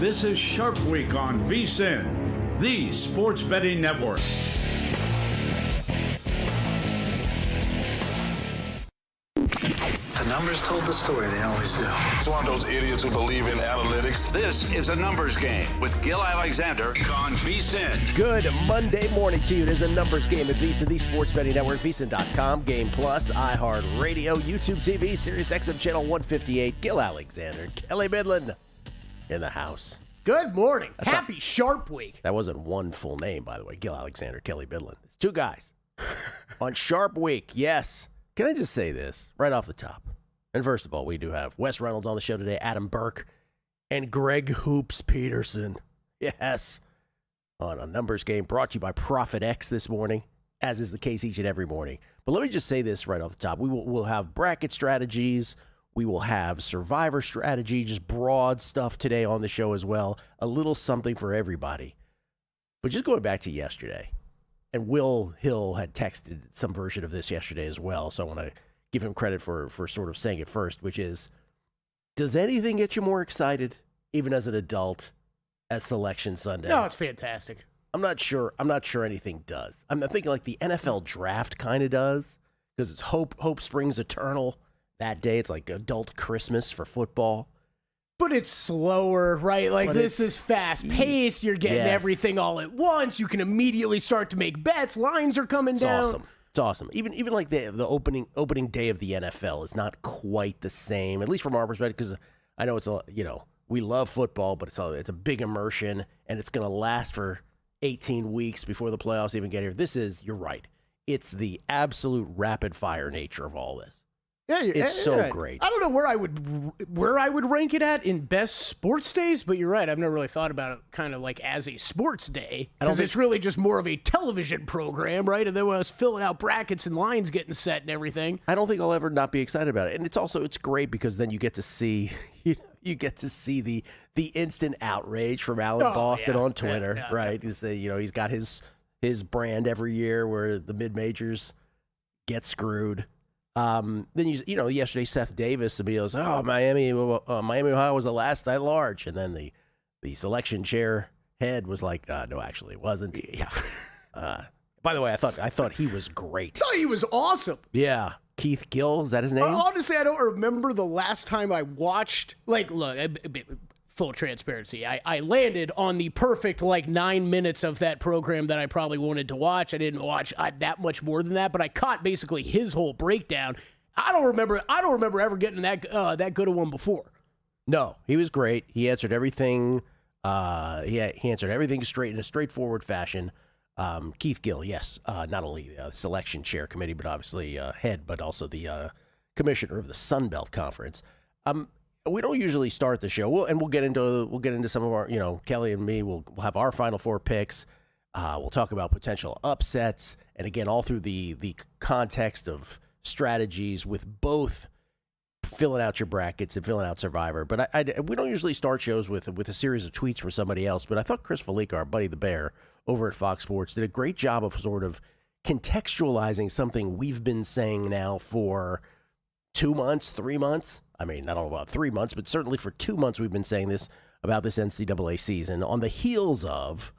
This is Sharp Week on VSiN, the sports betting network. The numbers told the story, they always do. It's one of those idiots who believe in analytics. This is a numbers game with Gil Alexander on VSiN. Good Monday morning to you. It is a numbers game at VSiN, the sports betting network, VSiN.com, Game Plus, iHeartRadio, YouTube TV, Sirius XM Channel 158. Gil Alexander, Kelly Midland in the house. Good morning. Happy Sharp Week. That wasn't one full name, by the way. Gil Alexander, Kelly Midland. It's two guys on Sharp Week. Yes. Can I just say this right off the top? And first of all, we do have Wes Reynolds on the show today, Adam Burke, and Greg Hoops Peterson. Yes. On a numbers game brought to you by Profit X this morning, as is the case each and every morning. But let me just say this right off the top. We'll have bracket strategies. We will have survivor strategy, just broad stuff today on the show as well. A little something for everybody. But just going back to yesterday, and Will Hill had texted some version of this yesterday as well, so I want to give him credit for sort of saying it first, which is, does anything get you more excited, even as an adult, as Selection Sunday? No, it's fantastic. I'm not sure anything does. I'm thinking like the NFL draft kind of does, because it's hope springs eternal. That day, it's like adult Christmas for football. But it's slower, right? Like, this is fast-paced. You're getting everything all at once. You can immediately start to make bets. Lines are coming down. It's awesome. Even like the opening day of the NFL is not quite the same, at least from our perspective, because I know we love football, but it's a big immersion, and it's going to last for 18 weeks before the playoffs even get here. You're right. It's the absolute rapid-fire nature of all this. Yeah, it's so right. Great. I don't know where I would rank it at in best sports days, but you're right. I've never really thought about it kind of like as a sports day, because it's really just more of a television program, right? And then when I was filling out brackets and lines getting set and everything, I don't think I'll ever not be excited about it. And it's great because then you get to see the instant outrage from Alan Boston on Twitter, right? You say he's got his brand every year where the mid majors get screwed. Then yesterday Seth Davis goes, Miami, Ohio was the last at large, and then the selection chair head was like, no, actually it wasn't. Yeah. By the way, I thought he was great. No, he was awesome. Yeah, Keith Gill, is that his name? Honestly, I don't remember the last time I watched. Like, look, full transparency, I landed on the perfect 9 minutes of that program that I probably wanted to watch. I didn't watch that much more than that, but I caught basically his whole breakdown. I don't remember ever getting that good of one before. No, he was great. He answered everything. He answered everything straight in a straightforward fashion. Keith Gill, yes, not only selection chair committee, but obviously head, but also the commissioner of the Sun Belt Conference. We don't usually start the show, we'll get into some of our, Kelly and me, we'll have our Final Four picks. We'll talk about potential upsets, and again, all through the context of strategies with both filling out your brackets and filling out Survivor. But we don't usually start shows with a series of tweets from somebody else. But I thought Chris Felica, our buddy the Bear over at Fox Sports, did a great job of sort of contextualizing something we've been saying now for 2 months, 3 months. I mean, I don't know about 3 months, but certainly for 2 months we've been saying this about this NCAA season on the heels of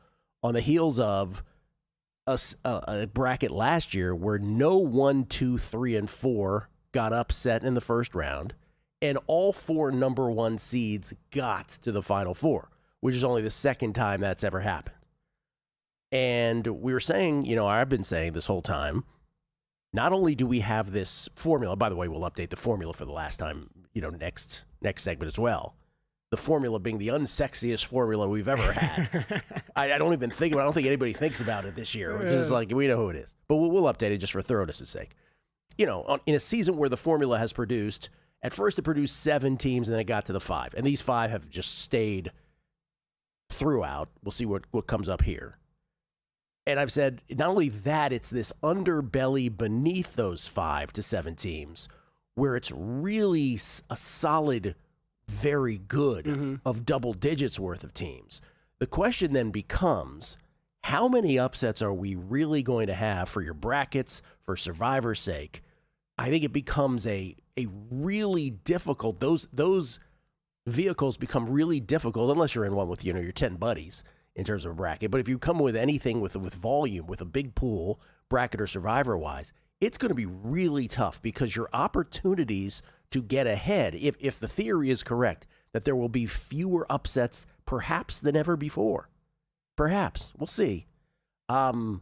a bracket last year where no 1, 2, 3, and 4 got upset in the first round, and all 4 number 1 seeds got to the Final Four, which is only the second time that's ever happened. And we were saying, I've been saying this whole time, not only do we have this formula, by the way, we'll update the formula for the last time, next segment as well. The formula being the unsexiest formula we've ever had. I don't even think about it. I don't think anybody thinks about it this year. It's like, we know who it is. But we'll update it just for thoroughness' sake. In a season where the formula has produced, at first it produced 7 teams and then it got to the 5. And these 5 have just stayed throughout. We'll see what comes up here. And I've said, not only that, it's this underbelly beneath those 5 to 7 teams where it's really a solid, very good of double digits worth of teams. The question then becomes, how many upsets are we really going to have for your brackets, for Survivor's sake? I think it becomes a really difficult, those vehicles become really difficult unless you're in one with, your 10 buddies in terms of a bracket. But if you come with anything with volume, with a big pool, bracket or survivor-wise, it's going to be really tough because your opportunities to get ahead, if the theory is correct, that there will be fewer upsets perhaps than ever before. Perhaps. We'll see. Then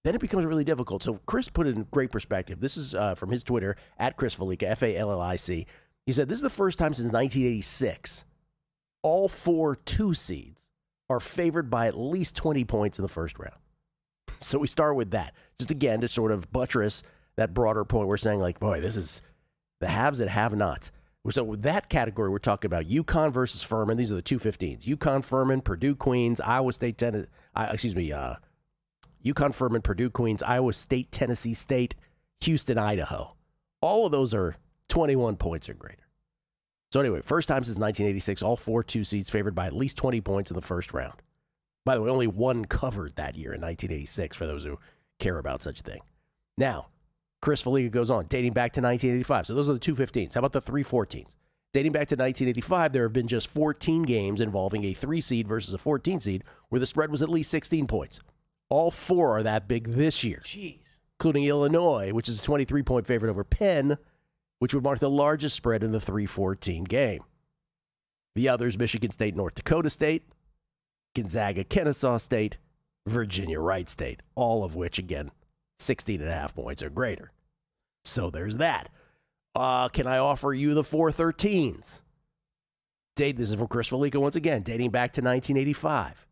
it becomes really difficult. So Chris put it in great perspective. This is from his Twitter, at Chris Fallica, Fallic. He said, this is the first time since 1986 all 4 2 seeds are favored by at least 20 points in the first round. So we start with that. Just again, to sort of buttress that broader point, we're saying, like, boy, this is the haves and have-nots. So with that category, we're talking about UConn versus Furman. These are the 215s. UConn, Furman, Purdue, Queens, Iowa State, UConn, Furman, Purdue, Queens, Iowa State, Tennessee State, Houston, Idaho. All of those are 21 points or greater. So anyway, first time since 1986, all 4 2 seeds favored by at least 20 points in the first round. By the way, only one covered that year in 1986, for those who care about such a thing. Now, Chris Fallica goes on, dating back to 1985. So those are the 215s. How about the 314s? Dating back to 1985, there have been just 14 games involving a 3 seed versus a 14 seed where the spread was at least 16 points. All 4 are that big this year. Jeez. Including Illinois, which is a 23-point favorite over Penn, which would mark the largest spread in the 3-14 game. The others, Michigan State, North Dakota State, Gonzaga, Kennesaw State, Virginia, Wright State, all of which, again, 16.5 points or greater. So there's that. Can I offer you the 413s? This is from Chris Fallica once again, dating back to 1985.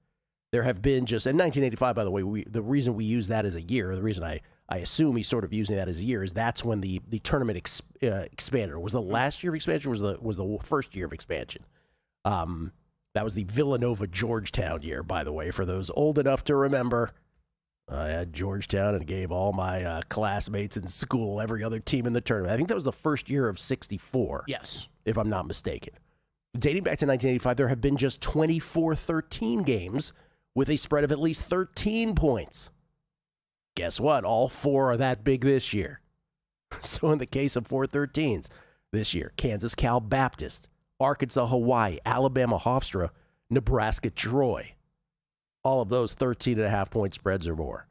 There have been just, in 1985, by the way, the reason we use that as a year, the reason I assume he's sort of using that as a year, is that's when the tournament expanded. Was the last year of expansion, or was the first year of expansion? That was the Villanova-Georgetown year, by the way, for those old enough to remember. I had Georgetown and gave all my classmates in school every other team in the tournament. I think that was the first year of 64. Yes. If I'm not mistaken. Dating back to 1985, there have been just 24-13 games with a spread of at least 13 points. Guess what? All 4 are that big this year. So in the case of 413s this year, Kansas Cal Baptist, Arkansas Hawaii, Alabama Hofstra, Nebraska Troy. All of those 13.5-point spreads or more.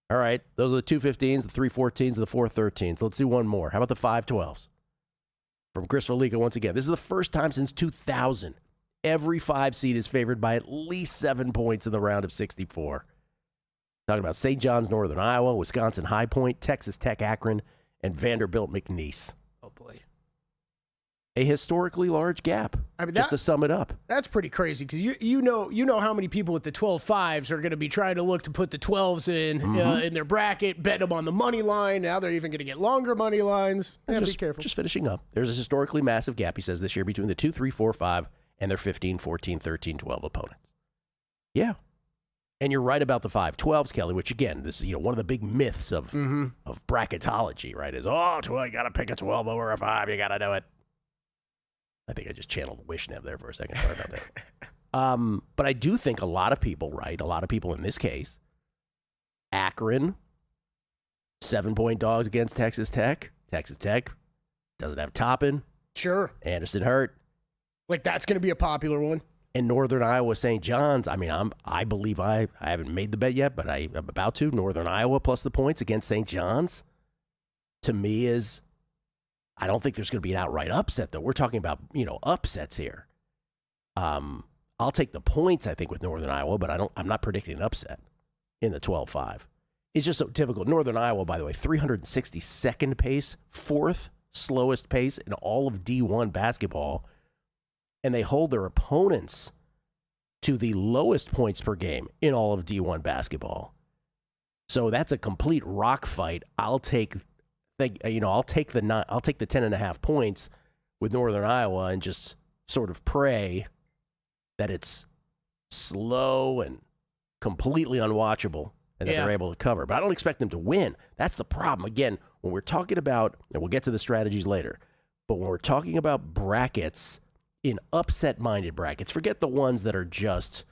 All right, those are the 215s, the 314s, and the 413s. Let's do one more. How about the 512s? From Chris Fallica once again. This is the first time since 2000. Every 5 seed is favored by at least 7 points in the round of 64. Talking about St. John's, Northern Iowa, Wisconsin High Point, Texas Tech Akron, and Vanderbilt McNeese. Oh, boy. A historically large gap, just to sum it up. That's pretty crazy because you know how many people with the 12-5s are going to be trying to look to put the 12s in their bracket, bet them on the money line. Now they're even going to get longer money lines. Yeah, be careful. Just finishing up. There's a historically massive gap, he says, this year between the 2, 3, 4, 5 and their 15, 14, 13, 12 opponents. Yeah. And you're right about the 512s, Kelly, which, again, this is one of the big myths of bracketology, right? Is, you got to pick a 12 over a 5. You got to do it. I think I just channeled Wishnev there for a second. Sorry about that. But I do think a lot of people, right? A lot of people in this case, Akron, 7-point dogs against Texas Tech. Texas Tech doesn't have Toppin. Sure. Anderson hurt. Like, that's going to be a popular one. And Northern Iowa, St. John's. I mean, I believe I haven't made the bet yet, but I'm about to. Northern Iowa plus the points against St. John's, to me, is, I don't think there's going to be an outright upset, though. We're talking about, upsets here. I'll take the points, I think, with Northern Iowa, but I'm not predicting an upset in the 12-5. It's just so typical. Northern Iowa, by the way, 362nd pace, 4th slowest pace in all of D1 basketball, and they hold their opponents to the lowest points per game in all of D1 basketball. So that's a complete rock fight. I'll take the 10.5 points with Northern Iowa and just sort of pray that it's slow and completely unwatchable and that they're able to cover. But I don't expect them to win. That's the problem. Again, when we're talking about, and we'll get to the strategies later, but when we're talking about brackets, in upset-minded brackets, forget the ones that are just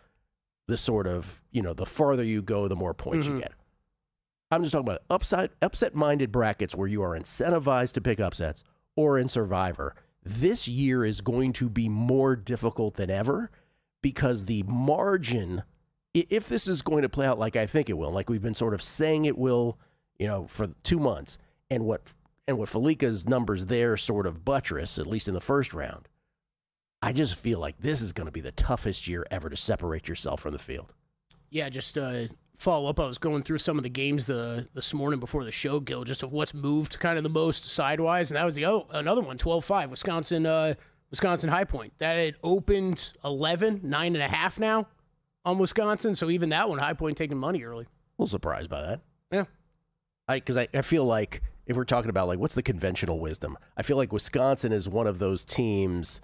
the sort of, the farther you go, the more points you get. I'm just talking about upset-minded brackets where you are incentivized to pick upsets, or in Survivor, this year is going to be more difficult than ever because the margin, if this is going to play out like I think it will, like we've been sort of saying it will, for 2 months, and what Felica's numbers there sort of buttress, at least in the first round, I just feel like this is going to be the toughest year ever to separate yourself from the field. Yeah, just follow up. I was going through some of the games this morning before the show, Gil, just of what's moved kind of the most sidewise, and that was another one, 12-5, Wisconsin High Point. That had opened 11, 9.5 now on Wisconsin, so even that one, High Point taking money early. A little surprised by that. Yeah. Because I feel like if we're talking about, like, what's the conventional wisdom, I feel like Wisconsin is one of those teams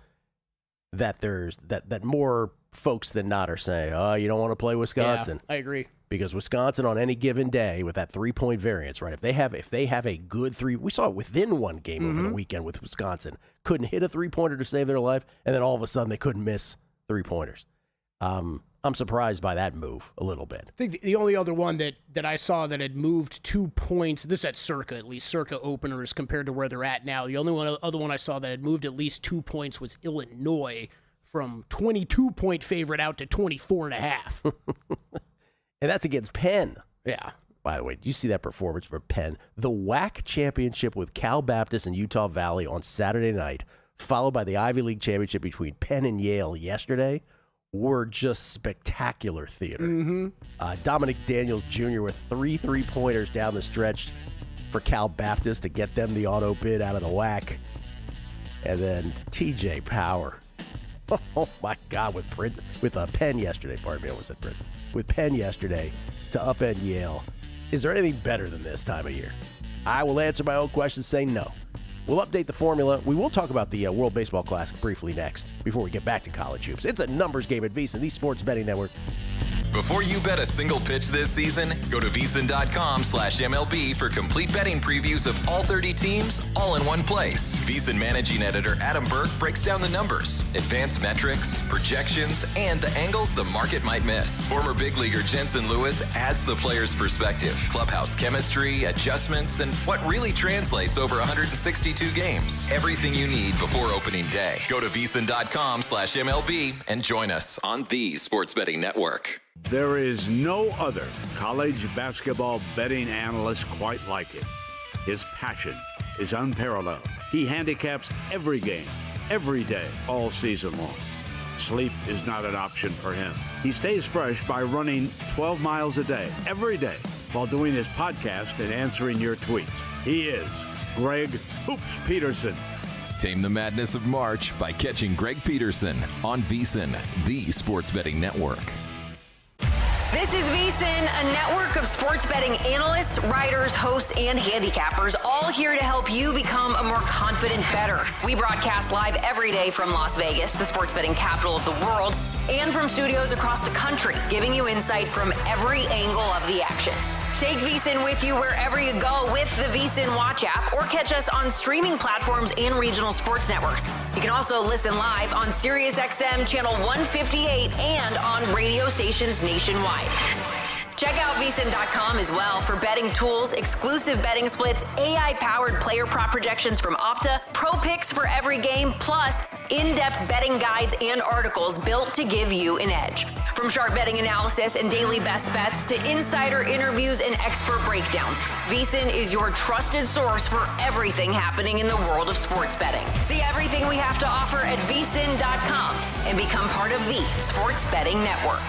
that that more folks than not are saying, oh, you don't want to play Wisconsin. Yeah, I agree. Because Wisconsin on any given day with that 3-point variance, right? If they have a good we saw it within one game over the weekend with Wisconsin, couldn't hit a 3-pointer to save their life, and then all of a sudden they couldn't miss 3-pointers. I'm surprised by that move a little bit. I think the only other one that I saw that had moved 2 points, this at circa openers compared to where they're at now. The only other one I saw that had moved at least 2 points was Illinois from 22-point favorite out to 24.5. And that's against Penn. Yeah. By the way, do you see that performance for Penn? The WAC championship with Cal Baptist and Utah Valley on Saturday night, followed by the Ivy League championship between Penn and Yale yesterday, were just spectacular theater. Dominic Daniels Jr. with 3 3-pointers down the stretch for Cal Baptist to get them the auto bid out of the WAC. And then TJ Power. Oh, my God, with Penn yesterday. Pardon me, I almost said Prince. With Penn yesterday to upend Yale. Is there anything better than this time of year? I will answer my own questions saying no. We'll update the formula. We will talk about the World Baseball Classic briefly next before we get back to college hoops. It's a numbers game at VSiN, the Sports Betting Network. Before you bet a single pitch this season, go to VSiN.com/MLB for complete betting previews of all 30 teams, all in one place. VSiN managing editor Adam Burke breaks down the numbers, advanced metrics, projections, and the angles the market might miss. Former big leaguer Jensen Lewis adds the player's perspective, clubhouse chemistry, adjustments, and what really translates over 162 games. Everything you need before opening day. Go to VSiN.com/MLB and join us on the Sports Betting Network. There is no other college basketball betting analyst quite like him. His passion is unparalleled. He handicaps every game, every day, all season long. Sleep is not an option for him. He stays fresh by running 12 miles a day, every day, while doing his podcast and answering your tweets. He is Greg Hoops Peterson. Tame the madness of March by catching Greg Peterson on VSiN, the Sports Betting Network. This is VSiN, a network of sports betting analysts, writers, hosts, and handicappers, all here to help you become a more confident bettor. We broadcast live every day from Las Vegas, the sports betting capital of the world, and from studios across the country, giving you insight from every angle of the action. Take VSiN with you wherever you go with the VSiN Watch app, or catch us on streaming platforms and regional sports networks. You can also listen live on SiriusXM channel 158 and on radio stations nationwide. Check out VSiN.com as well for betting tools, exclusive betting splits, AI-powered player prop projections from Opta, pro picks for every game, plus in-depth betting guides and articles built to give you an edge. From sharp betting analysis and daily best bets to insider interviews and expert breakdowns, VSiN is your trusted source for everything happening in the world of sports betting. See everything we have to offer at VSiN.com and become part of the Sports Betting Network.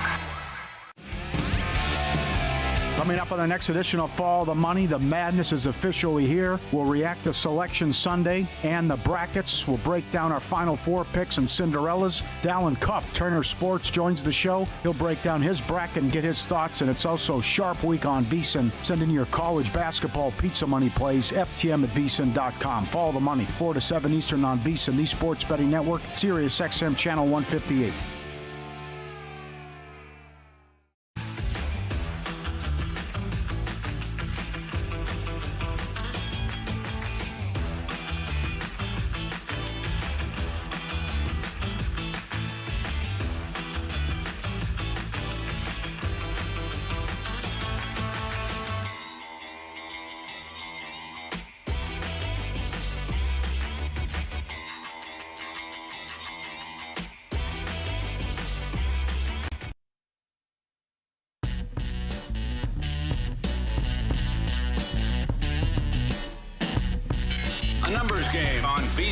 Coming up on the next edition of Follow the Money, the madness is officially here. We'll react to Selection Sunday and the brackets. We'll break down our Final Four picks and Cinderellas. Dallin Cuff, Turner Sports, joins the show. He'll break down his bracket and get his thoughts. And it's also Sharp Week on VSiN. Send in your college basketball pizza money plays, FTM at VSiN.com. Follow the Money, 4 to 7 Eastern on VSiN, the Sports Betting Network, SiriusXM Channel 158.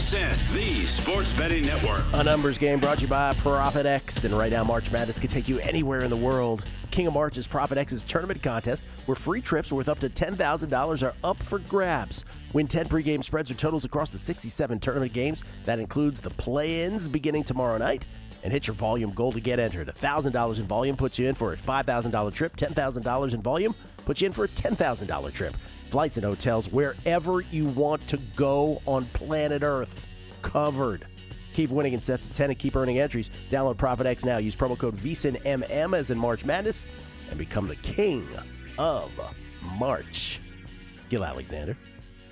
VSiN, the Sports Betting Network. A numbers game brought to you by Profit X. And right now, March Madness can take you anywhere in the world. King of March is Profit X's tournament contest, where free trips worth up to $10,000 are up for grabs. Win 10 pregame spreads or totals across the 67 tournament games. That includes the play-ins beginning tomorrow night. And hit your volume goal to get entered. $1,000 in volume puts you in for a $5,000 trip. $10,000 in volume puts you in for a $10,000 trip. Flights and hotels wherever you want to go on planet Earth. Covered. Keep winning in sets of 10 and keep earning entries. Download Profit X now. Use promo code VSiNMM as in March Madness and become the king of March. Gil Alexander.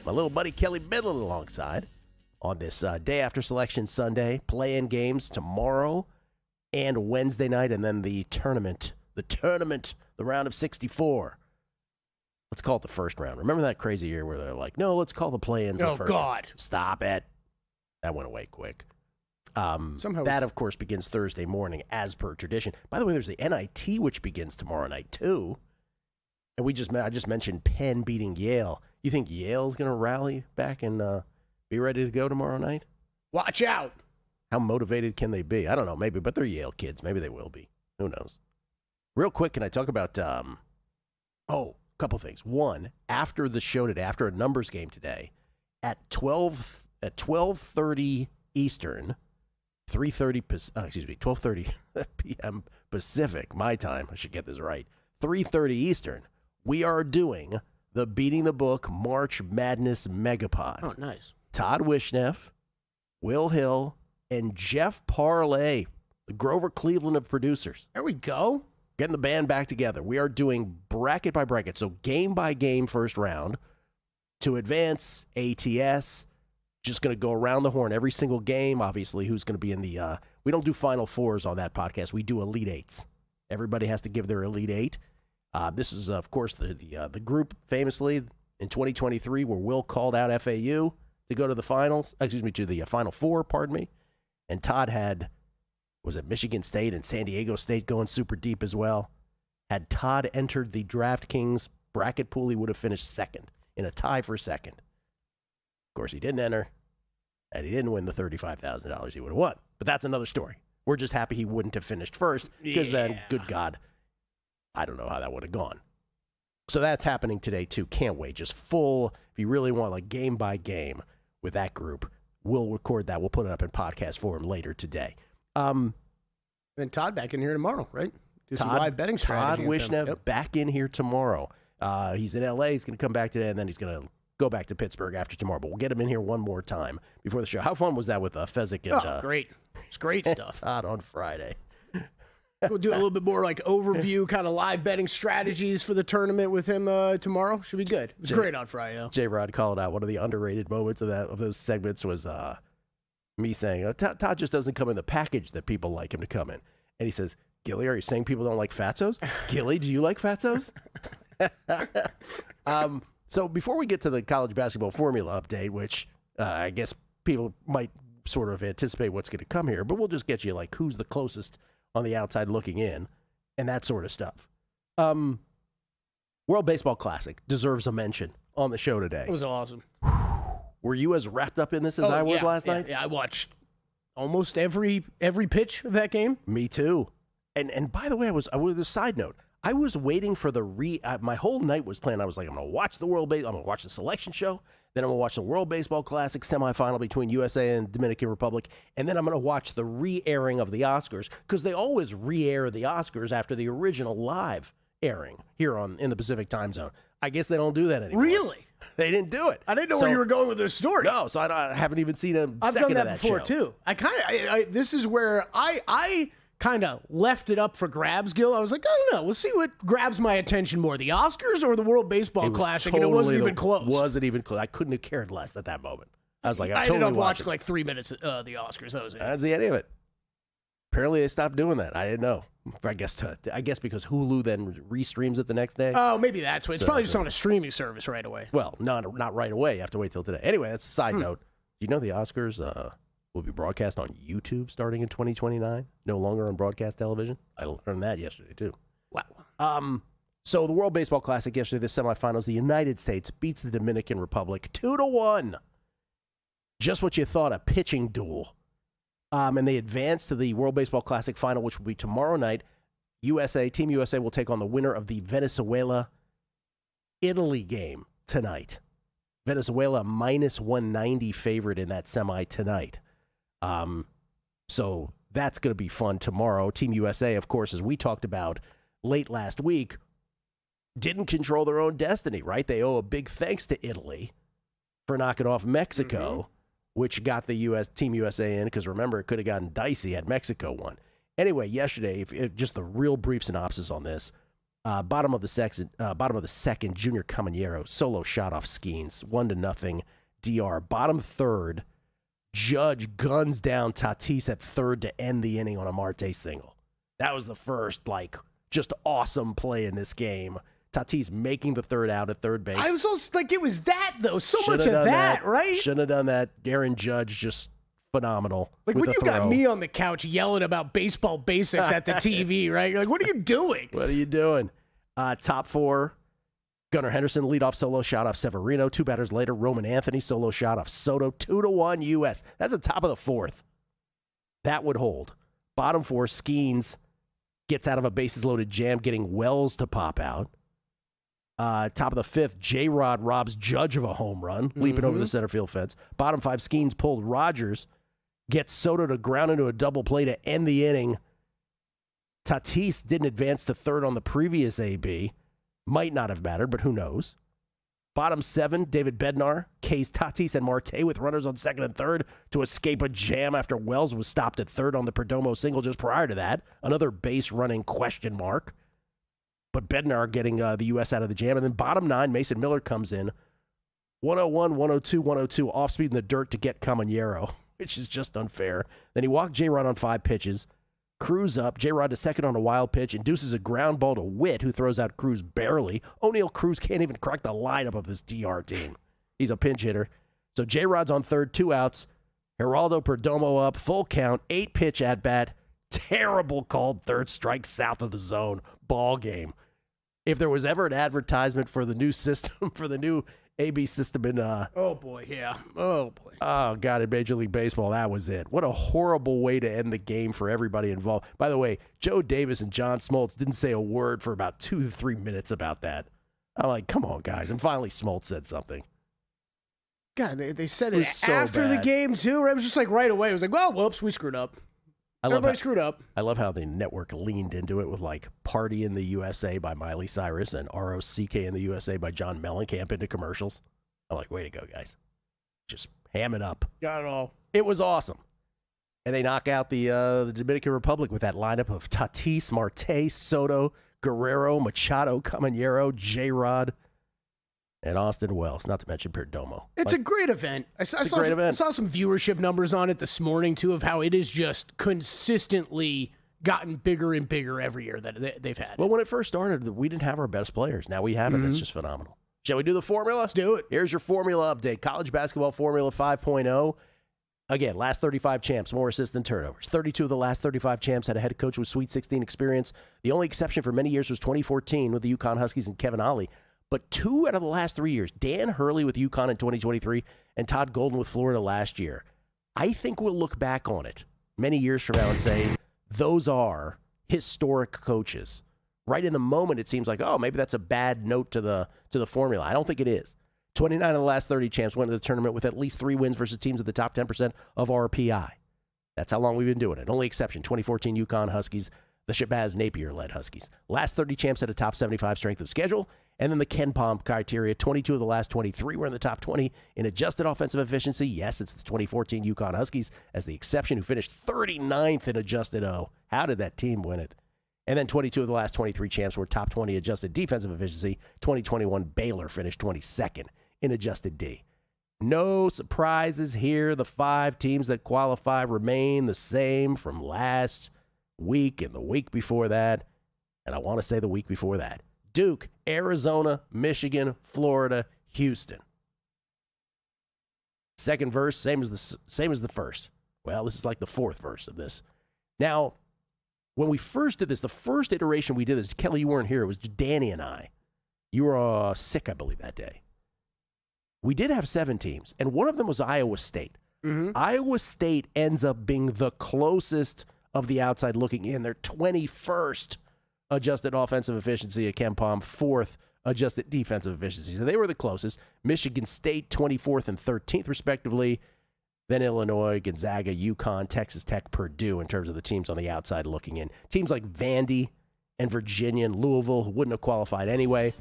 My little buddy Kelly Bidlin alongside on this day after Selection Sunday. Play-in games tomorrow and Wednesday night, and then the tournament, the round of 64. Let's call it the first round. Remember that crazy year where they're like, no, let's call the play-ins the first God. round. Stop it. That went away quick. That, of course, begins Thursday morning, as per tradition. By the way, there's the NIT, which begins tomorrow night, too. And I just mentioned Penn beating Yale. You think Yale's going to rally back and be ready to go tomorrow night? Watch out. How motivated can they be? I don't know, maybe, but they're Yale kids. Maybe they will be. Who knows? Real quick, can I talk about, a couple things. One, after the show today, after a numbers game today, at 12:30 Eastern, 12:30 p.m. Pacific, my time, I should get this right, 3:30 Eastern, we are doing the Beating the Book March Madness Megapod. Oh, nice. Todd Wishnev, Will Hill, and Jeff Parlay, the Grover Cleveland of producers. There we go. Getting the band back together. We are doing bracket by bracket, so game by game first round. To advance, ATS, just going to go around the horn every single game. Obviously, who's going to be in the we don't do Final Fours on that podcast. We do Elite Eights. Everybody has to give their Elite Eight. This is, of course, the group famously in 2023 where Will called out FAU to go to the finals. To the Final Four, pardon me. And Todd had, was it Michigan State and San Diego State going super deep as well. Had Todd entered the DraftKings bracket pool, he would have finished second in a tie for second. Of course, he didn't enter, and he didn't win the $35,000 he would have won. But that's another story. We're just happy he wouldn't have finished first, because then, good God, I don't know how that would have gone. So that's happening today, too. Can't wait. Just full, if you really want, like game by game with that group, we'll record that. We'll put it up in podcast form later today. Then Todd back in here tomorrow, right? Do some live betting strategy. Todd Wishnev back in here tomorrow. He's in L.A. He's going to come back today, and then he's going to go back to Pittsburgh after tomorrow. But we'll get him in here one more time before the show. How fun was that with Fezzik and great. It's great stuff. Todd on Friday. We'll do a little bit more like overview kind of live betting strategies for the tournament with him tomorrow. Should be good. It was great on Friday, though. J-Rod called out one of the underrated moments of those segments was me saying, Todd just doesn't come in the package that people like him to come in. And he says, Gilly, are you saying people don't like Fatsos? Gilly, do you like Fatsos? So before we get to the college basketball formula update, which I guess people might sort of anticipate what's going to come here, but we'll just get you like who's the closest on the outside looking in and that sort of stuff. World Baseball Classic deserves a mention on the show today. It was awesome. Were you as wrapped up in this as I was last night? Yeah, I watched almost every pitch of that game. Me too. And by the way, I was a side note. I was waiting for my whole night was planned. I was like, I'm going to watch the I'm going to watch the selection show. Then I'm going to watch the World Baseball Classic semifinal between USA and Dominican Republic. And then I'm going to watch the re-airing of the Oscars, because they always re-air the Oscars after the original live airing here in the Pacific time zone. I guess they don't do that anymore. Really? They didn't do it. I didn't know where you were going with this story. No, so I haven't even seen a I've second done of that before, show. too. This is where I kind of left it up for grabs, Gil. I was like, I don't know. We'll see what grabs my attention more, the Oscars or the World Baseball Classic, and it wasn't even close. Wasn't even close. I couldn't have cared less at that moment. I was like, I ended up watching like 3 minutes of the Oscars. That was it. I didn't see any of it. Apparently, they stopped doing that. I didn't know. I guess because Hulu then restreams it the next day. Oh, maybe that's what. It's probably just on a streaming service right away. Well, not right away. You have to wait till today. Anyway, that's a side note. Do you know the Oscars will be broadcast on YouTube starting in 2029? No longer on broadcast television? I learned that yesterday, too. Wow. So the World Baseball Classic yesterday, the semifinals, the United States beats the Dominican Republic 2-1. Just what you thought, a pitching duel. And they advance to the World Baseball Classic final, which will be tomorrow night. Team USA will take on the winner of the Venezuela-Italy game tonight. Venezuela -190 favorite in that semi tonight. So that's going to be fun tomorrow. Team USA, of course, as we talked about late last week, didn't control their own destiny, right? They owe a big thanks to Italy for knocking off Mexico, which got the Team USA in, because remember, it could have gotten dicey had Mexico won. Anyway, yesterday, just the real brief synopsis on this, bottom of the second, Junior Caminero solo shot off Skeens, 1-0 DR. Bottom third, Judge guns down Tatis at third to end the inning on a Marte single. That was the first, just awesome play in this game. Tatis making the third out at third base. I was also it was that, though. So much of that, right? Shouldn't have done that. Aaron Judge, just phenomenal. When you got me on the couch yelling about baseball basics at the TV, right? You're like, what are you doing? What are you doing? Top four, Gunnar Henderson, leadoff solo shot off Severino. 2 batters later, Roman Anthony, solo shot off Soto. 2-1 U.S. That's the top of the fourth. That would hold. Bottom four, Skeens gets out of a bases-loaded jam, getting Wells to pop out. Top of the fifth, J-Rod robs Judge of a home run, leaping over the center field fence. Bottom five, Skeens pulled Rogers, gets Soto to ground into a double play to end the inning. Tatis didn't advance to third on the previous AB. Might not have mattered, but who knows. Bottom seven, David Bednar cased Tatis and Marte with runners on second and third to escape a jam after Wells was stopped at third on the Perdomo single just prior to that. Another base running question mark. But Bednar getting the U.S. out of the jam. And then bottom nine, Mason Miller comes in. 101, 102, 102, off speed in the dirt to get Caminero, which is just unfair. Then he walked J-Rod on 5 pitches. Cruz up. J-Rod to second on a wild pitch. Induces a ground ball to Witt, who throws out Cruz barely. O'Neal Cruz can't even crack the lineup of this DR team. He's a pinch hitter. So J-Rod's on third, 2 outs. Geraldo Perdomo up, full count, 8-pitch at-bat. Terrible called third strike south of the zone. Ball game. If there was ever an advertisement for the new system, for the new AB system in oh boy, yeah. Oh boy. Oh God, in Major League Baseball, that was it. What a horrible way to end the game for everybody involved. By the way, Joe Davis and John Smoltz didn't say a word for about 2 to 3 minutes about that. I'm like, come on, guys. And finally Smoltz said something. God, they said it after the game too. It was just like right away. It was like, well, whoops, we screwed up. Everybody screwed up. I love how the network leaned into it with Party in the USA by Miley Cyrus and ROCK in the USA by John Mellencamp into commercials. I'm like, way to go, guys. Just ham it up. Got it all. It was awesome. And they knock out the Dominican Republic with that lineup of Tatis, Marte, Soto, Guerrero, Machado, Caminero, J-Rod, and Austin Wells, not to mention Perdomo. It's a great event. I saw some viewership numbers on it this morning, too, of how it is just consistently gotten bigger and bigger every year that they've had. Well, when it first started, we didn't have our best players. Now we have it. It's just phenomenal. Shall we do the formula? Let's do it. Here's your formula update. College basketball formula 5.0. Again, last 35 champs, more assists than turnovers. 32 of the last 35 champs had a head coach with Sweet 16 experience. The only exception for many years was 2014 with the UConn Huskies and Kevin Ollie. But 2 out of the last 3 years, Dan Hurley with UConn in 2023 and Todd Golden with Florida last year. I think we'll look back on it many years from now and say, those are historic coaches. Right in the moment, it seems like, oh, maybe that's a bad note to the formula. I don't think it is. 29 of the last 30 champs went to the tournament with at least 3 wins versus teams at the top 10% of RPI. That's how long we've been doing it. Only exception, 2014 UConn Huskies, the Shabazz Napier-led Huskies. Last 30 champs had a top 75 strength of schedule. And then the Ken Pom criteria, 22 of the last 23 were in the top 20 in adjusted offensive efficiency. Yes, it's the 2014 UConn Huskies as the exception, who finished 39th in adjusted O. How did that team win it? And then 22 of the last 23 champs were top 20 adjusted defensive efficiency. 2021 Baylor finished 22nd in adjusted D. No surprises here. The 5 teams that qualify remain the same from last week and the week before that. And I want to say the week before that. Duke, Arizona, Michigan, Florida, Houston. Second verse, same as the first. Well, this is like the 4th verse of this. Now, when we first did this, the first iteration we did this, Kelly, you weren't here. It was Danny and I. You were sick, I believe, that day. We did have 7 teams, and one of them was Iowa State. Iowa State ends up being the closest of the outside looking in. They're 21st adjusted offensive efficiency at KenPom, 4th adjusted defensive efficiency. So they were the closest. Michigan State, 24th and 13th, respectively. Then Illinois, Gonzaga, UConn, Texas Tech, Purdue in terms of the teams on the outside looking in. Teams like Vandy and Virginia and Louisville, who wouldn't have qualified anyway,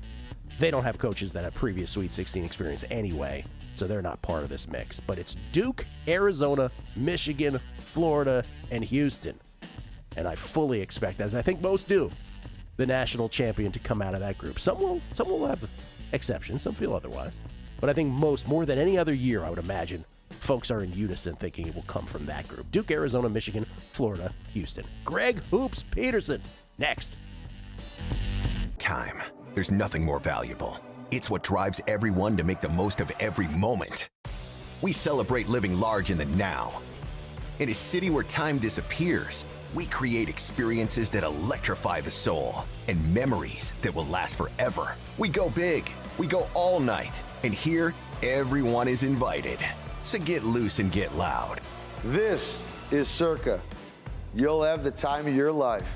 they don't have coaches that have previous Sweet 16 experience anyway, so they're not part of this mix. But it's Duke, Arizona, Michigan, Florida, and Houston. And I fully expect, as I think most do, the national champion to come out of that group. Some will have exceptions, some feel otherwise. But I think more than any other year, I would imagine, folks are in unison thinking it will come from that group. Duke, Arizona, Michigan, Florida, Houston. Greg Hoops Peterson, next. Time. There's nothing more valuable. It's what drives everyone to make the most of every moment. We celebrate living large in the now. In a city where time disappears, we create experiences that electrify the soul and memories that will last forever. We go big. We go all night. And here, everyone is invited. So get loose and get loud. This is Circa. You'll have the time of your life.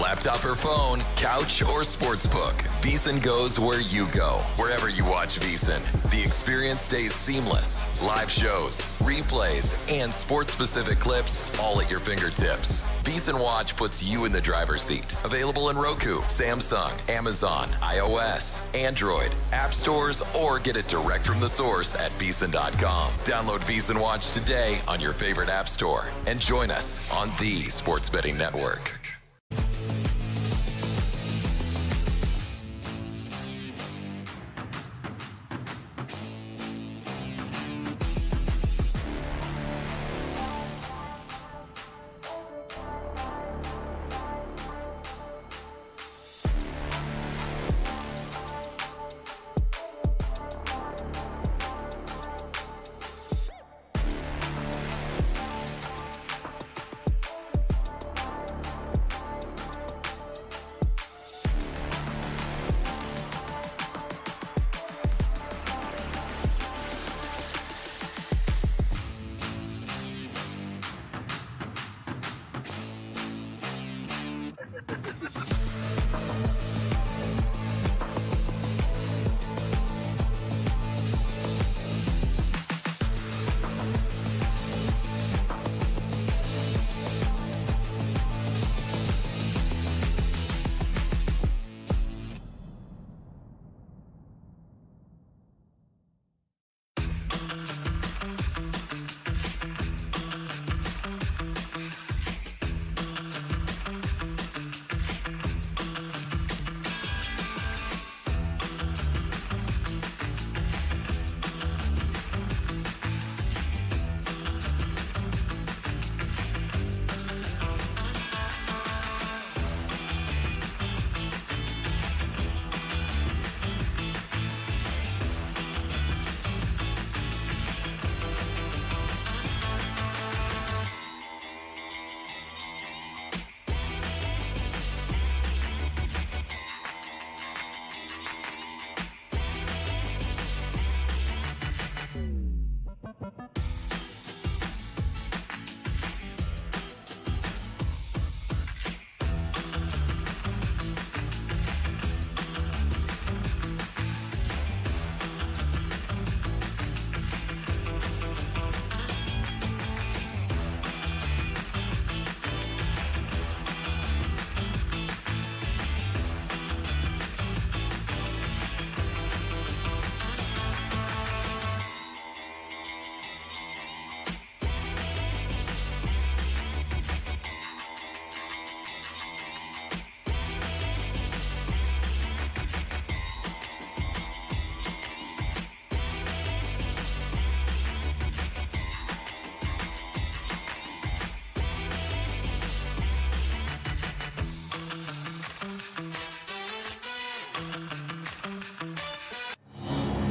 Laptop or phone, couch or sportsbook, VSiN goes where you go. Wherever you watch VSiN, the experience stays seamless. Live shows, replays, and sports-specific clips all at your fingertips. VSiN Watch puts you in the driver's seat. Available in Roku, Samsung, Amazon, iOS, Android, app stores, or get it direct from the source at VSiN.com. Download VSiN Watch today on your favorite app store and join us on the Sports Betting Network.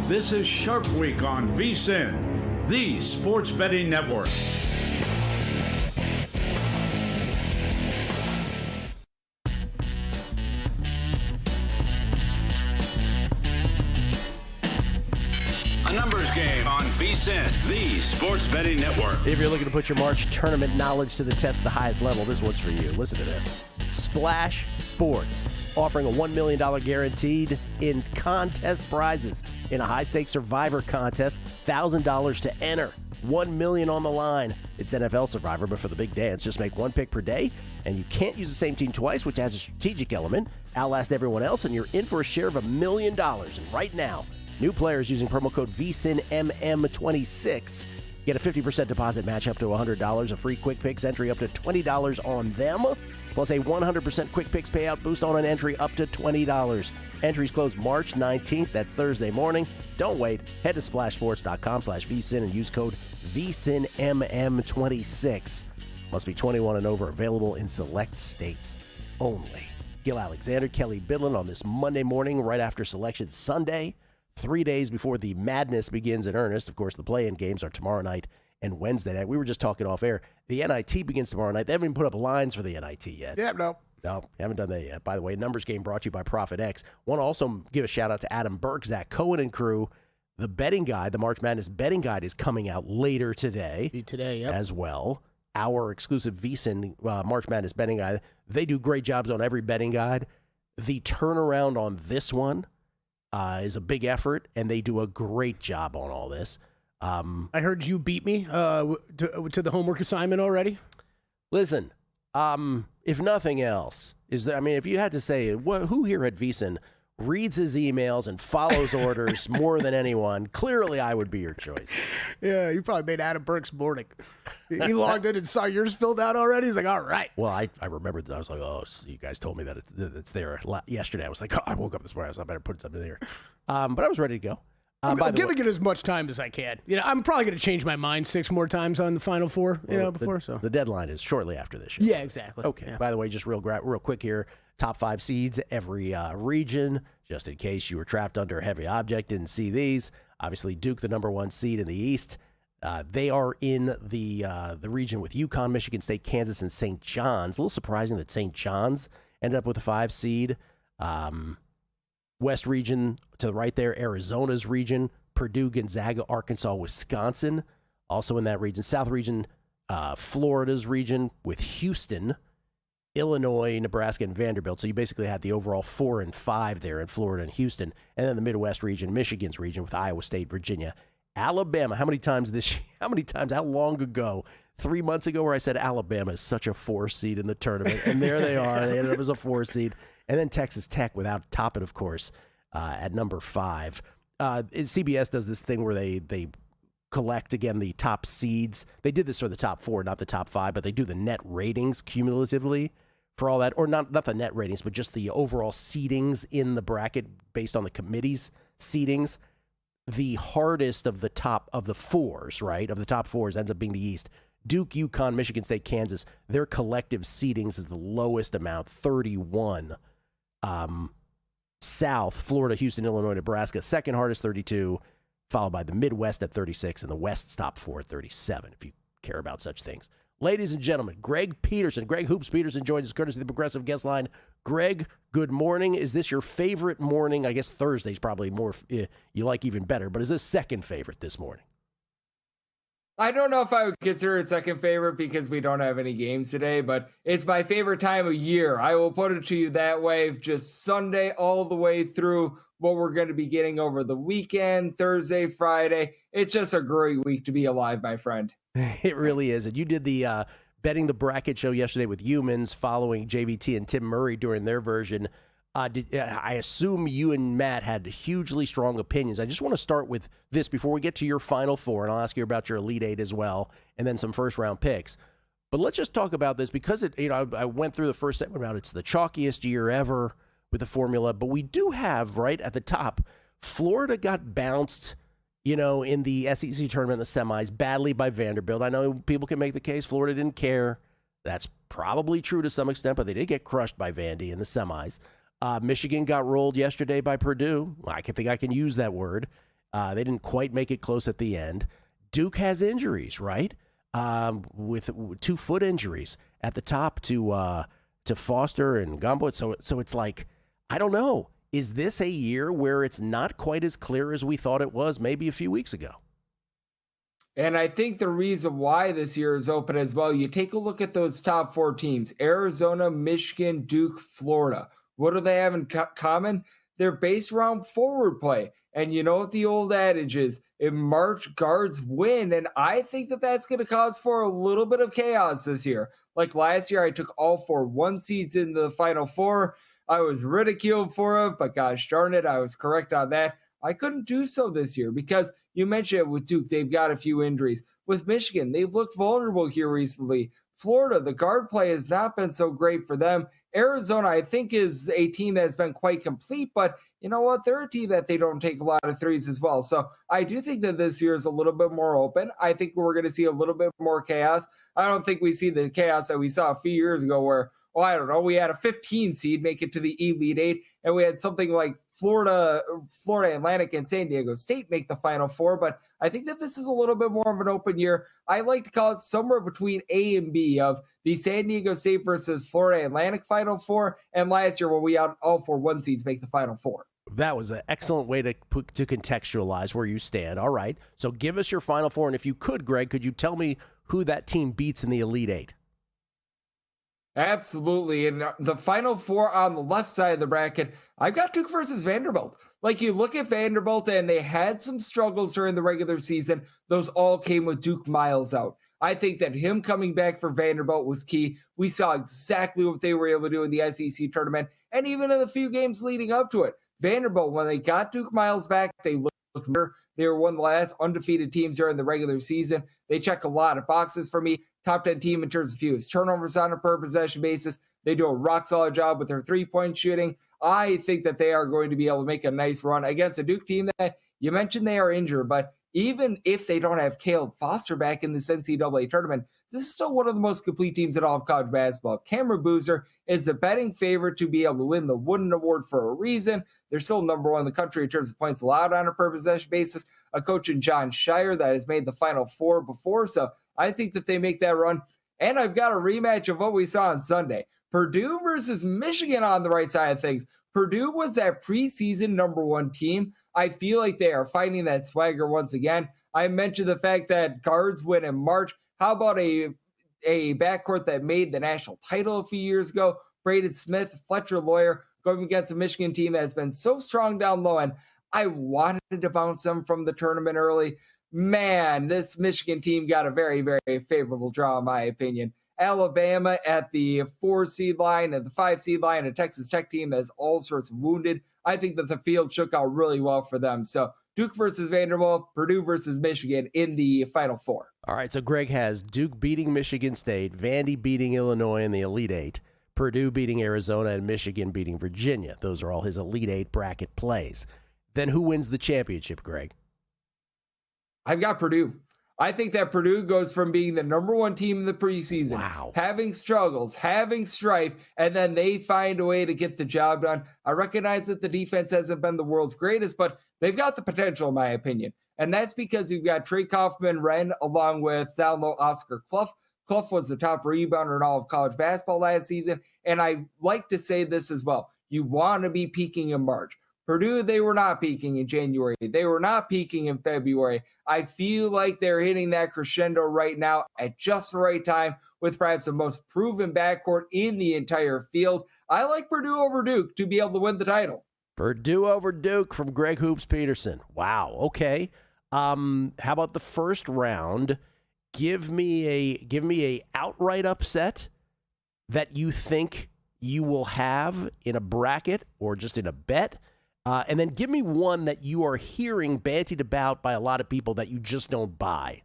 This is Shark Week on VSiN, the Sports Betting Network. A number is the Sports Betting Network. If you're looking to put your March tournament knowledge to the test at the highest level, this one's for you. Listen to this. Splash Sports, offering a $1 million guaranteed in contest prizes in a high-stakes Survivor contest, $1,000 to enter. $1 million on the line. It's NFL Survivor, but for the big dance, just make one pick per day, and you can't use the same team twice, which has a strategic element. Outlast everyone else, and you're in for a share of $1 million. And right now, new players using promo code VSiNMM26 get a 50% deposit match up to $100, a free quick picks entry up to $20 on them, plus a 100% quick picks payout boost on an entry up to $20. Entries close March 19th. That's Thursday morning. Don't wait. Head to splashsports.com/VSiN and use code VSiNMM26. Must be 21 and over. Available in select states only. Gil Alexander, Kelly Bidlin on this Monday morning right after Selection Sunday. 3 days before the madness begins in earnest. Of course, the play-in games are tomorrow night and Wednesday night. We were just talking off air. The NIT begins tomorrow night. They haven't even put up lines for the NIT yet. Yeah, no. No, haven't done that yet. By the way, numbers game brought to you by Profit X. Want to also give a shout-out to Adam Burke, Zach Cohen, and crew. The betting guide, the March Madness betting guide, is coming out later today. As well. Our exclusive VSiN March Madness betting guide. They do great jobs on every betting guide. The turnaround on this one is a big effort, and they do a great job on all this. I heard you beat me to the homework assignment already. Listen, if nothing else, if you had to say, who here at VSiN reads his emails and follows orders more than anyone, clearly I would be your choice. Yeah, you probably made Adam Burke's morning. He logged in and saw yours filled out already. He's like, all right. Well, I remembered that. I was like, oh, so you guys told me that it's there yesterday. I was like, oh, I woke up this morning, so I better put something there. But I was ready to go. I'm giving it as much time as I can. I'm probably going to change my mind 6 more times on the Final Four. The deadline is shortly after this show. Yeah, exactly. Okay. Yeah. By the way, just real quick here, top 5 seeds every region, just in case you were trapped under a heavy object, didn't see these. Obviously, Duke, the number 1 seed in the East. They are in the region with UConn, Michigan State, Kansas, and St. John's. A little surprising that St. John's ended up with a 5 seed. West region to the right there, Arizona's region, Purdue, Gonzaga, Arkansas, Wisconsin, also in that region. South region, Florida's region with Houston, Illinois, Nebraska, and Vanderbilt. So you basically had the overall 4 and 5 there in Florida and Houston. And then the Midwest region, Michigan's region with Iowa State, Virginia, Alabama. How long ago? 3 months ago where I said Alabama is such a 4 seed in the tournament. And there they are. They ended up as a 4 seed. And then Texas Tech without Toppin, of course, at number 5. CBS does this thing where they collect, again, the top seeds. They did this for the top 4, not the top 5, but they do the net ratings cumulatively for all that. Or not the net ratings, but just the overall seedings in the bracket based on the committee's seedings. The hardest of the top of the 4s, right, of the top 4s ends up being the East. Duke, UConn, Michigan State, Kansas, their collective seedings is the lowest amount, 31. South, Florida, Houston, Illinois, Nebraska, second hardest, 32, followed by the Midwest at 36, and the West's top 4 at 37, if you care about such things. Ladies and gentlemen, Greg Peterson, Greg Hoops Peterson joins us courtesy of the Progressive Guest Line. Greg, good morning. Is this your favorite morning? I guess Thursday's probably more you like even better, but is this second favorite this morning? I don't know if I would consider it second favorite because we don't have any games today, but it's my favorite time of year. I will put it to you that way. Just Sunday all the way through what we're going to be getting over the weekend, Thursday, Friday. It's just a great week to be alive, my friend. It really is. And you did the Betting the Bracket show yesterday with Humans following JVT and Tim Murray during their version. I assume you and Matt had hugely strong opinions. I just want to start with this before we get to your Final Four, and I'll ask you about your Elite Eight as well, and then some first-round picks. But let's just talk about this because I went through the first segment about it's the chalkiest year ever with the formula, but we do have, right at the top, Florida got bounced, in the SEC tournament in the semis badly by Vanderbilt. I know people can make the case Florida didn't care. That's probably true to some extent, but they did get crushed by Vandy in the semis. Michigan got rolled yesterday by Purdue. I think I can use that word. They didn't quite make it close at the end. Duke has injuries, right? With 2 foot injuries at the top to Foster and Gumbo. So it's like, I don't know. Is this a year where it's not quite as clear as we thought it was maybe a few weeks ago? And I think the reason why this year is open as well, you take a look at those top 4 teams, Arizona, Michigan, Duke, Florida. What do they have in common? They're based around forward play. And you know what the old adage is, in March, guards win. And I think that that's going to cause for a little bit of chaos this year. Like last year, I took all 4 1 seeds into the Final Four. I was ridiculed for it, but gosh darn it, I was correct on that. I couldn't do so this year because you mentioned it with Duke, they've got a few injuries. With Michigan, they've looked vulnerable here recently. Florida, the guard play has not been so great for them. Arizona, I think, is a team that's been quite complete, but you know what? They're a team that they don't take a lot of threes as well. So I do think that this year is a little bit more open. I think we're going to see a little bit more chaos. I don't think we see the chaos that we saw a few years ago where, I don't know, we had a 15 seed make it to the Elite Eight, and we had something like Florida Atlantic, and San Diego State make the Final Four. But I think that this is a little bit more of an open year. I like to call it somewhere between A and B of the San Diego State versus Florida Atlantic Final Four, and last year when we had all 4 1 seeds make the Final Four. That was an excellent way to contextualize where you stand. All right, so give us your Final Four, and if you could, Greg, could you tell me who that team beats in the Elite Eight? Absolutely. And the Final Four on the left side of the bracket, I've got Duke versus Vanderbilt. Like, you look at Vanderbilt, and they had some struggles during the regular season. Those all came with Duke Miles out. I think that him coming back for Vanderbilt was key. We saw exactly what they were able to do in the SEC tournament, and even in the few games leading up to it. Vanderbilt, when they got Duke Miles back, they looked better. They were one of the last undefeated teams during the regular season. They check a lot of boxes for me. Top 10 team in terms of fewest turnovers on a per possession basis. They do a rock-solid job with their three-point shooting. I think that they are going to be able to make a nice run against a Duke team that you mentioned they are injured, but even if they don't have Caleb Foster back in this NCAA tournament, this is still one of the most complete teams in all of college basketball. Cameron Boozer is the betting favorite to be able to win the Wooden Award for a reason. They're still number 1 in the country in terms of points allowed on a per possession basis. A coach in John Shire that has made the Final Four before, so I think that they make that run. And I've got a rematch of what we saw on Sunday. Purdue versus Michigan on the right side of things. Purdue was that preseason number 1 team. I feel like they are finding that swagger once again. I mentioned the fact that guards win in March. How about a backcourt that made the national title a few years ago? Braden Smith, Fletcher Lawyer, going against a Michigan team that has been so strong down low. And I wanted to bounce them from the tournament early. Man, this Michigan team got a very, very favorable draw, in my opinion. Alabama at the 4 seed line and the 5 seed line, a Texas Tech team that is all sorts of wounded. I think that the field shook out really well for them. So Duke versus Vanderbilt, Purdue versus Michigan in the Final Four. All right, so Greg has Duke beating Michigan State, Vandy beating Illinois in the Elite Eight, Purdue beating Arizona, and Michigan beating Virginia. Those are all his Elite Eight bracket plays. Then who wins the championship, Greg? I've got Purdue. I think that Purdue goes from being the number 1 team in the preseason, having struggles, having strife, and then they find a way to get the job done. I recognize that the defense hasn't been the world's greatest, but they've got the potential, in my opinion. And that's because you've got Trey Kaufman-Renn along with down low Oscar Clough. Clough was the top rebounder in all of college basketball last season. And I like to say this as well. You want to be peaking in March. Purdue, they were not peaking in January. They were not peaking in February. I feel like they're hitting that crescendo right now at just the right time with perhaps the most proven backcourt in the entire field. I like Purdue over Duke to be able to win the title. Purdue over Duke from Greg Hoops Peterson. Wow, okay. How about the first round? Give me a outright upset that you think you will have in a bracket or just in a bet. And then give me one that you are hearing bantied about by a lot of people that you just don't buy.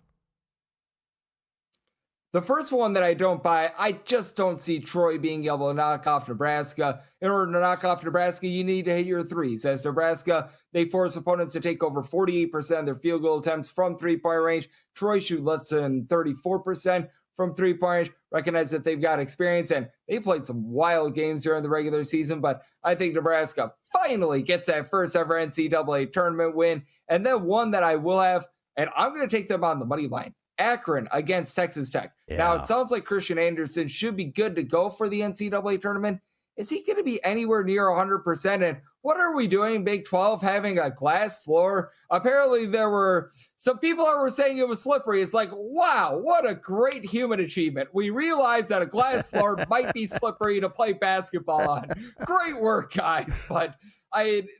The first one that I don't buy, I just don't see Troy being able to knock off Nebraska. In order to knock off Nebraska, you need to hit your threes. As Nebraska, they force opponents to take over 48% of their field goal attempts from three-point range. Troy shoot less than 34% from three-point range. Recognize that they've got experience, and they played some wild games during the regular season, but I think Nebraska finally gets that first ever NCAA tournament win. And then one that I will have, and I'm going to take them on the money line. Akron against Texas Tech. Yeah. Now, it sounds like Christian Anderson should be good to go for the NCAA tournament. Is he going to be anywhere near 100%? And what are we doing? Big 12 having a glass floor. Apparently there were some people that were saying it was slippery. It's like, wow, what a great human achievement. We realized that a glass floor might be slippery to play basketball on. Great work, guys. But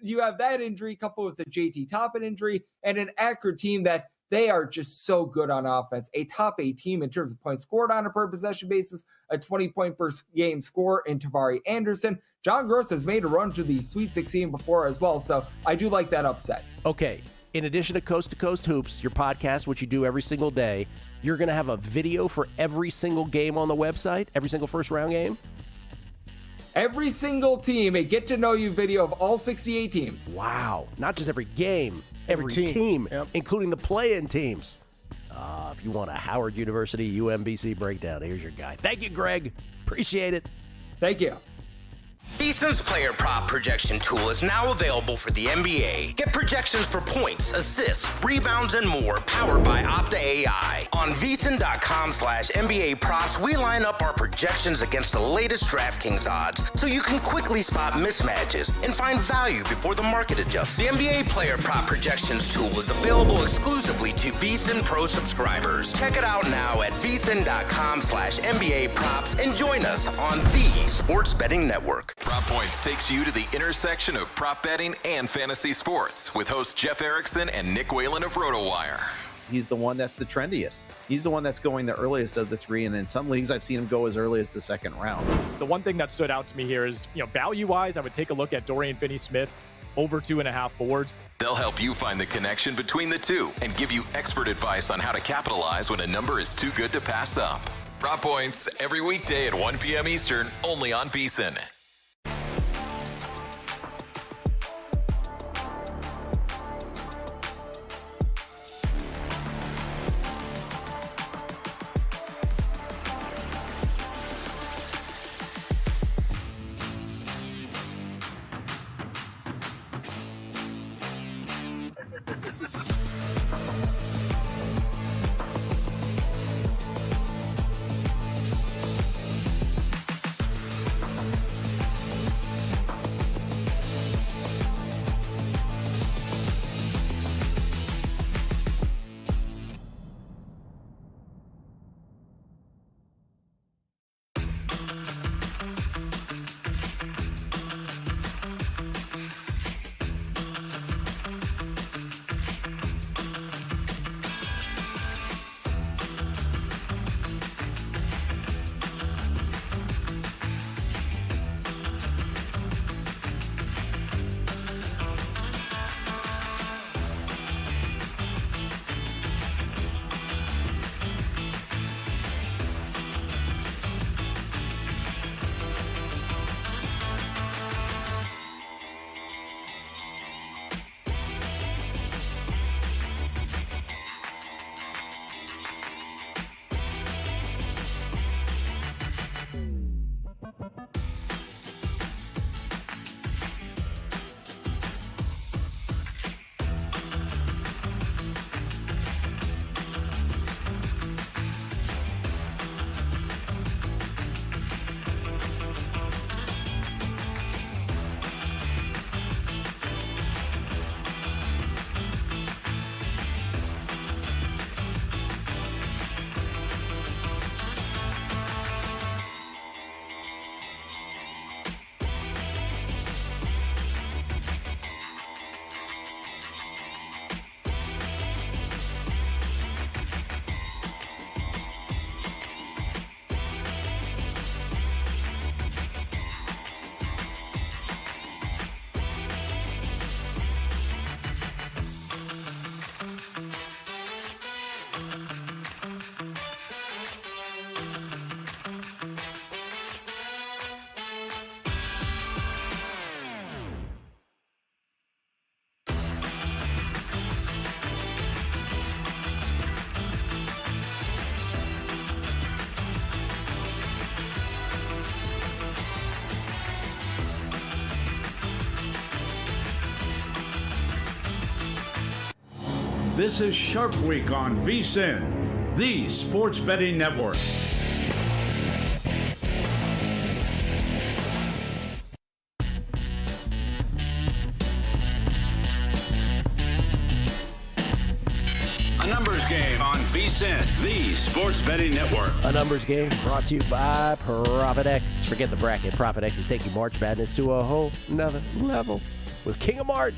you have that injury coupled with the JT Toppin injury and an Akron team that they are just so good on offense. A top 8 team in terms of points scored on a per possession basis, a 20-point per game score in Tavari Anderson. John Gross has made a run to the Sweet 16 before as well, so I do like that upset. Okay, in addition to Coast Hoops, your podcast, which you do every single day, you're going to have a video for every single game on the website, every single first-round game? Every single team, a get-to-know-you video of all 68 teams. Wow, not just every game. Every team, yep. Including the play-in teams. If you want a Howard University UMBC breakdown, here's your guy. Thank you, Greg. Appreciate it. Thank you. VSiN's player prop projection tool is now available for the NBA. Get projections for points, assists, rebounds, and more powered by Opta AI. On VSiN.com/NBA props, we line up our projections against the latest DraftKings odds so you can quickly spot mismatches and find value before the market adjusts. The NBA player prop projections tool is available exclusively to VSiN Pro subscribers. Check it out now at VSiN.com/NBA props and join us on the Sports Betting Network. Prop Points takes you to the intersection of prop betting and fantasy sports with hosts Jeff Erickson and Nick Whalen of RotoWire. He's the one that's the trendiest. He's the one that's going the earliest of the three, and in some leagues I've seen him go as early as the second round. The one thing that stood out to me here is, value-wise, I would take a look at Dorian Finney-Smith over 2.5 boards. They'll help you find the connection between the two and give you expert advice on how to capitalize when a number is too good to pass up. Prop Points every weekday at 1 p.m. Eastern, only on VSiN. This is Sharp Week on VSiN, the Sports Betting Network. the Sports Betting Network. A numbers game brought to you by ProfitX. Forget the bracket. ProfitX is taking March Madness to a whole nother level with King of March.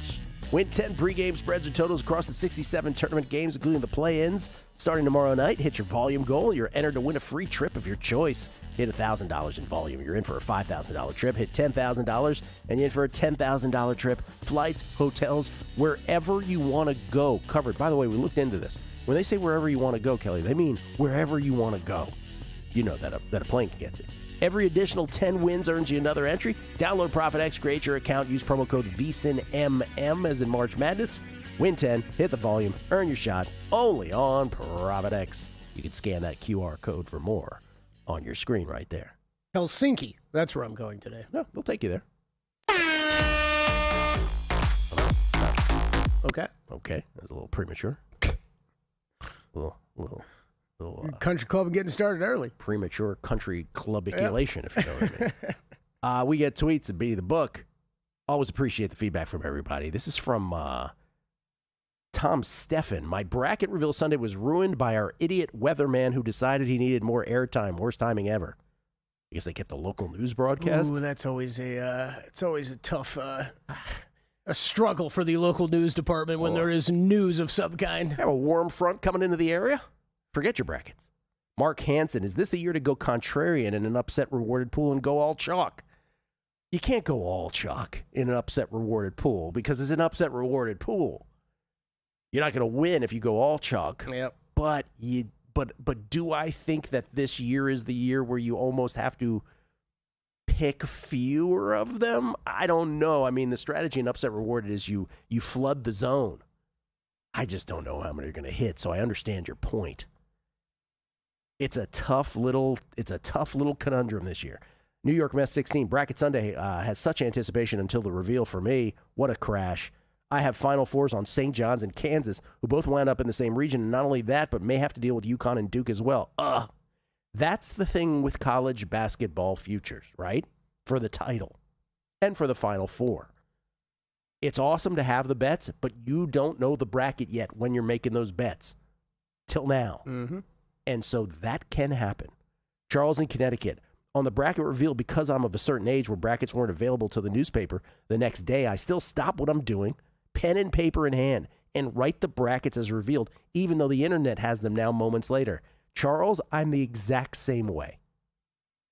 Win 10 pregame spreads or totals across the 67 tournament games, including the play-ins. Starting tomorrow night, hit your volume goal. You're entered to win a free trip of your choice. Hit $1,000 in volume. You're in for a $5,000 trip. Hit $10,000, and you're in for a $10,000 trip. Flights, hotels, wherever you want to go. Covered. By the way, we looked into this. When they say wherever you want to go, Kelly, they mean wherever you want to go. You know that a plane can get to. Every additional 10 wins earns you another entry. Download ProfitX, create your account, use promo code VSiNMM as in March Madness. Win 10, hit the volume, earn your shot, only on ProfitX. You can scan that QR code for more on your screen right there. Helsinki, that's where I'm going today. No, they'll take you there. Okay. Okay, that was a little premature. little country club and getting started early. Premature country clubiculation, if you know what I mean. We get tweets at Beat the Book. Always appreciate the feedback from everybody. This is from Tom Steffen. My bracket reveal Sunday was ruined by our idiot weatherman who decided he needed more airtime. Worst timing ever. I guess they kept the local news broadcast. Ooh, that's always a tough a struggle for the local news department when there is news of some kind. Have a warm front coming into the area? Forget your brackets. Mark Hansen, is this the year to go contrarian in an upset rewarded pool and go all chalk? You can't go all chalk in an upset rewarded pool because it's an upset rewarded pool. You're not going to win if you go all chalk. Yep. But do I think that this year is the year where you almost have to pick fewer of them? I don't know. I mean, the strategy in upset rewarded is you flood the zone. I just don't know how many you're going to hit, so I understand your point. It's a tough little conundrum this year. New York Mets 16 bracket Sunday has such anticipation until the reveal for me. What a crash. I have Final Fours on St. John's and Kansas, who both wound up in the same region. And not only that, but may have to deal with UConn and Duke as well. That's the thing with college basketball futures, right? For the title and for the Final Four. It's awesome to have the bets, but you don't know the bracket yet when you're making those bets. Till now. Mm-hmm. And so that can happen. Charles in Connecticut. On the bracket reveal, because I'm of a certain age where brackets weren't available to the newspaper the next day, I still stop what I'm doing, pen and paper in hand, and write the brackets as revealed, even though the internet has them now moments later. Charles, I'm the exact same way.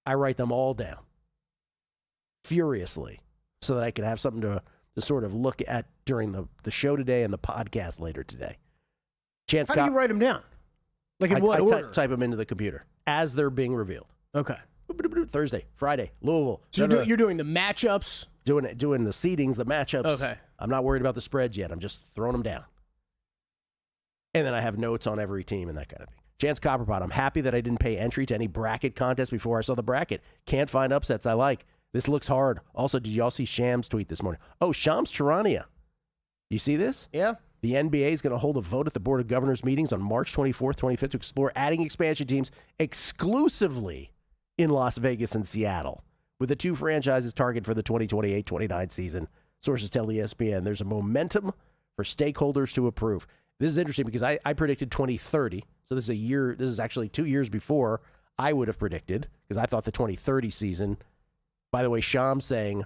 I write them all down furiously so that I can have something to sort of look at during the show today and the podcast later today. How do you write them down? Like in what order? Type them into the computer as they're being revealed. Okay. Thursday, Friday, Louisville. So you're doing the matchups? Doing the seedings, the matchups. Okay. I'm not worried about the spreads yet. I'm just throwing them down. And then I have notes on every team and that kind of thing. Chance Copperpot, I'm happy that I didn't pay entry to any bracket contest before I saw the bracket. Can't find upsets I like. This looks hard. Also, did y'all see Shams' tweet this morning? Oh, Shams Charania. You see this? Yeah. The NBA is going to hold a vote at the Board of Governors meetings on March 24th, 25th to explore adding expansion teams exclusively in Las Vegas and Seattle, with the two franchises targeted for the 2028-29 season. Sources tell ESPN there's a momentum for stakeholders to approve. This is interesting because I predicted 2030, so this is actually 2 years before I would have predicted, because I thought the 2030 season. By the way, Sham saying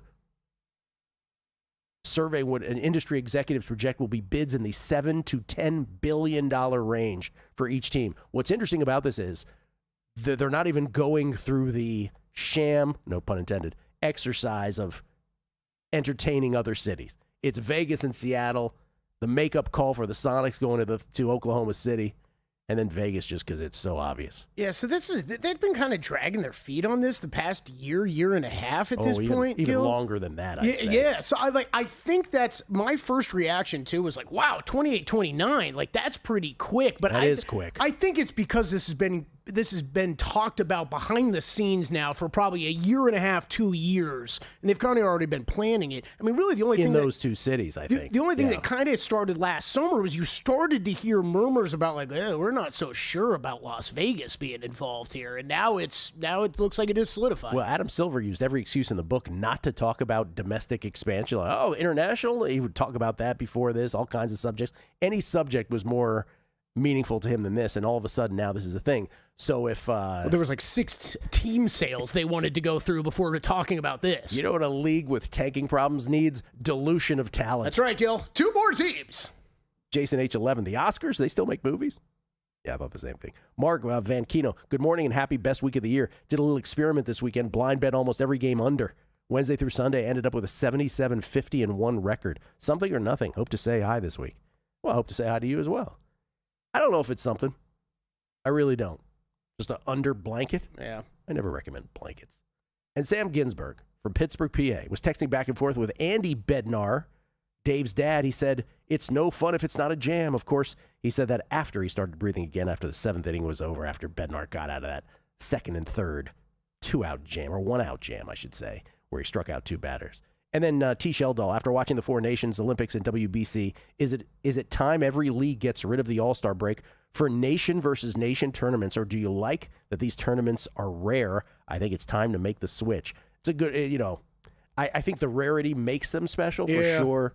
survey what an industry executives project will be bids in the $7 to $10 billion range for each team. What's interesting about this is that they're not even going through the sham, no pun intended, exercise of entertaining other cities. It's Vegas and Seattle, the makeup call for the Sonics going to Oklahoma City, and then Vegas just because it's so obvious. Yeah, so they've been kind of dragging their feet on this the past year and a half at this point. Even Gil. longer than that, I'd say. Yeah, so I think that's my first reaction too was like, wow, 28-29, like that's pretty quick. But that is quick. I think it's because this has been talked about behind the scenes now for probably a year and a half, 2 years, and they've kind of already been planning it. I mean, really, the only thing in those two cities, I think the only thing that kind of started last summer was you started to hear murmurs about like, we're not so sure about Las Vegas being involved here, and now it looks like it is solidified. Well, Adam Silver used every excuse in the book not to talk about domestic expansion. Like, international, he would talk about that before this, all kinds of subjects. Any subject was more meaningful to him than this, and all of a sudden now this is a thing. So if there was like 6 team sales they wanted to go through before we're talking about this. You know what a league with tanking problems needs? Dilution of talent. That's right, Gil. 2 more teams. Jason H11, the Oscars, they still make movies? Yeah, I thought the same thing. Mark Van Kino, good morning and happy best week of the year. Did a little experiment this weekend, blind bet almost every game under. Wednesday through Sunday, ended up with a 77-50-1 record. Something or nothing. Hope to say hi this week. Well, I hope to say hi to you as well. I don't know if it's something. I really don't. Just an under blanket? Yeah. I never recommend blankets. And Sam Ginsberg from Pittsburgh, PA, was texting back and forth with Andy Bednar, Dave's dad. He said, it's no fun if it's not a jam. Of course, he said that after he started breathing again after the 7th inning was over, after Bednar got out of that 2nd and 3rd 2-out jam, or 1-out jam, I should say, where he struck out 2 batters. And then T. Sheldall, after watching the 4 Nations, Olympics, and WBC, is it time every league gets rid of the All-Star break for nation versus nation tournaments, or do you like that these tournaments are rare? I think it's time to make the switch. It's a good, I think the rarity makes them special for sure.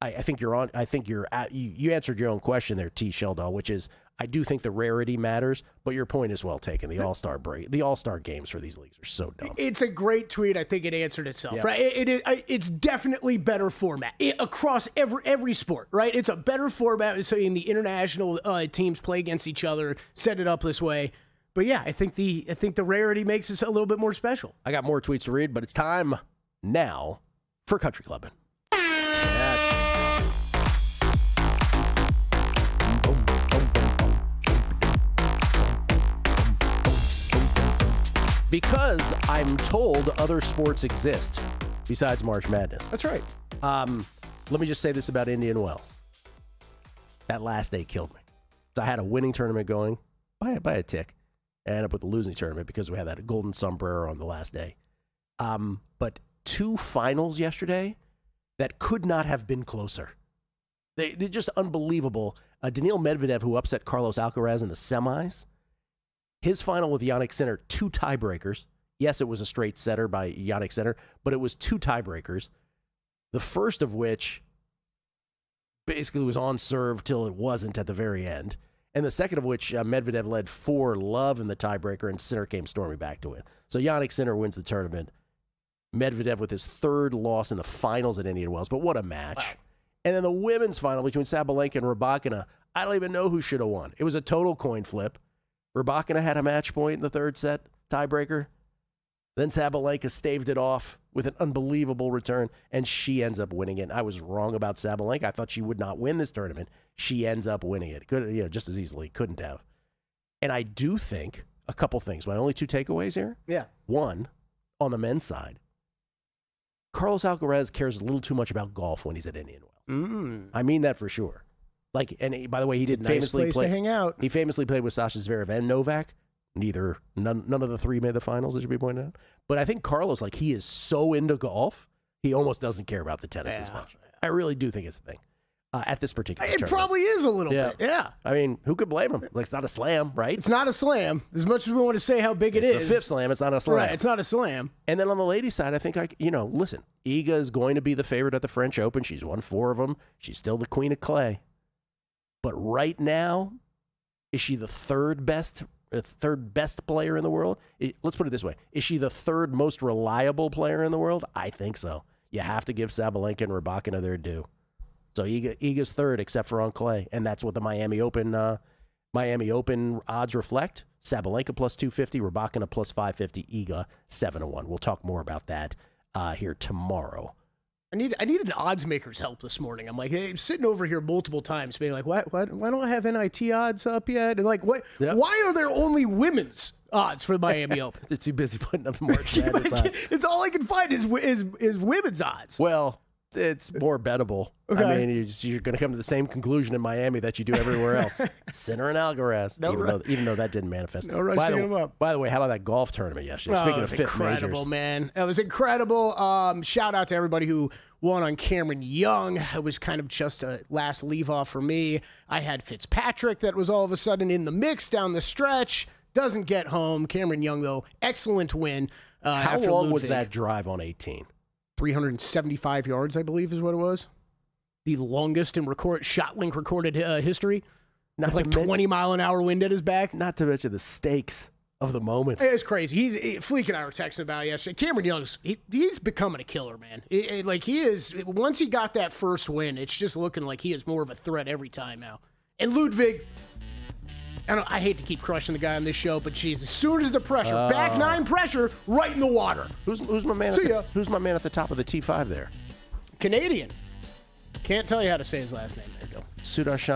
I think you're on. I think you answered your own question there, T. Sheldall, which is I do think the rarity matters, but your point is well taken. The All-Star break, the All-Star games for these leagues are so dumb. It's a great tweet. I think it answered itself. Yeah. Right? It's definitely better format across every sport. Right? It's a better format. So in the international teams play against each other, set it up this way. But yeah, I think the rarity makes it a little bit more special. I got more tweets to read, but it's time now for Country Clubbing. Because I'm told other sports exist besides March Madness. That's right. Let me just say this about Indian Wells. That last day killed me. So I had a winning tournament going by a tick. I ended up with the losing tournament because we had that golden sombrero on the last day. But 2 finals yesterday that could not have been closer. They're just unbelievable. Daniil Medvedev, who upset Carlos Alcaraz in the semis. His final with Jannik Sinner, 2 tiebreakers. Yes, it was a straight setter by Jannik Sinner, but it was 2 tiebreakers. The first of which basically was on serve till it wasn't at the very end. And the second of which Medvedev led 4-love in the tiebreaker, and Sinner came storming back to win. So Jannik Sinner wins the tournament. Medvedev with his 3rd loss in the finals at Indian Wells. But what a match. Wow. And then the women's final between Sabalenka and Rybakina, I don't even know who should have won. It was a total coin flip. Rybakina had a match point in the 3rd set, tiebreaker. Then Sabalenka staved it off with an unbelievable return, and she ends up winning it. I was wrong about Sabalenka. I thought she would not win this tournament. She ends up winning it. Could, just as easily. Couldn't have. And I do think a couple things. My only 2 takeaways here? Yeah. One, on the men's side, Carlos Alcaraz cares a little too much about golf when he's at Indian Wells. I mean that for sure. And by the way, he did famously play. To hang out. He famously played with Sasha Zverev and Novak. None of the 3 made the finals, it should be pointed out. But I think Carlos, he is so into golf, he almost doesn't care about the tennis as much. I really do think it's a thing at this particular tournament. It probably is a little bit, yeah. I mean, who could blame him? It's not a slam, right? It's not a slam. As much as we want to say how big it's the 5th slam, it's not a slam. Right, it's not a slam. And then on the ladies' side, I think, listen, Iga is going to be the favorite at the French Open. She's won 4 of them. She's still the queen of clay. But right now, is she the third best player in the world? Let's put it this way. Is she the 3rd most reliable player in the world? I think so. You have to give Sabalenka and Rybakina their due. So Iga's 3rd, except for on clay, and that's what the Miami Open odds reflect. Sabalenka plus 250, Rybakina plus 550, Iga 7-1. We'll talk more about that here tomorrow. I need an odds maker's help this morning. I'm like, hey, sitting over here multiple times, being like, why don't I have NIT odds up yet? And what? Yep. Why are there only women's odds for the Miami Open? They're too busy putting up March Madness odds. It's all I can find is women's odds. Well, it's more bettable. Okay. I mean, you're going to come to the same conclusion in Miami that you do everywhere else. Sinner and Alcaraz, even though that didn't manifest. No rush to get them up. By the way, how about that golf tournament yesterday? Speaking of 5th incredible, majors. Man. It was incredible. Shout out to everybody who won on Cameron Young. It was kind of just a last leave-off for me. I had Fitzpatrick that was all of a sudden in the mix down the stretch. Doesn't get home. Cameron Young, though, excellent win. How long was that drive on 18? 375 yards, I believe, is what it was. The longest in ShotLink recorded history. Not with like 20-mile-an-hour wind at his back. Not to mention the stakes of the moment. It's crazy. Fleek and I were texting about it yesterday. Cameron Young's he's becoming a killer, man. Like he is. Once he got that first win, it's just looking like he is more of a threat every time now. And Ludwig, I hate to keep crushing the guy on this show, but geez, as soon as the pressure, back nine pressure, right in the water. Who's my man? Who's my man at the top of the T5 there? Canadian. Can't tell you how to say his last name. There you go. Sudarshan.